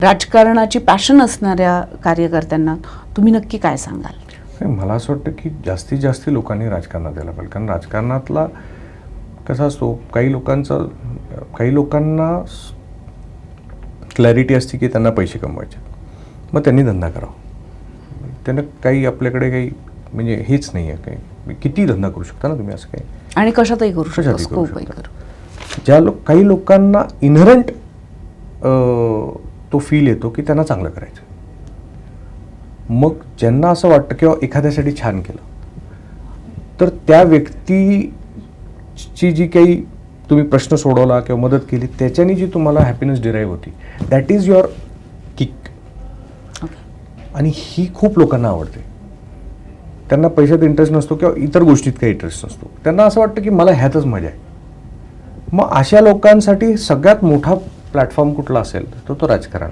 राजकारणाची पॅशन असणाऱ्या कार्यकर्त्यांना तुम्ही नक्की काय सांगाल? मला असं वाटतं की जास्तीत जास्त लोकांनी राजकारणात यायला पाहिजे. कारण राजकारणातला कसा असतो, काही लोकांना क्लॅरिटी असते की त्यांना पैसे कमवायचे, मग त्यांनी धंदा करावा. त्यांना काही आपल्याकडे काही म्हणजे हेच नाही आहे, काही किती धंदा करू शकता ना तुम्ही, असं काही आणि कशातही करू शकता, कशातही करू स्कोपही शकता. करू. काही लोकांना इनहरंट तो फील येतो की त्यांना चांगलं करायचं. मग ज्यांना असं वाटतं किंवा एखाद्यासाठी छान केलं तर त्या व्यक्तीची जी काही तुम्ही प्रश्न सोडवला किंवा मदत केली त्याच्याने जी तुम्हाला हॅपीनेस डिराईव्ह होती, दॅट इज युअर किक. आणि ही खूप लोकांना आवडते. त्यांना पैशात इंटरेस्ट नसतो किंवा इतर गोष्टीत काही इंटरेस्ट नसतो, त्यांना असं वाटतं की मला ह्यातच मजा आहे. मग अशा लोकांसाठी सगळ्यात मोठा प्लॅटफॉर्म कुठला असेल तर तो राजकारण.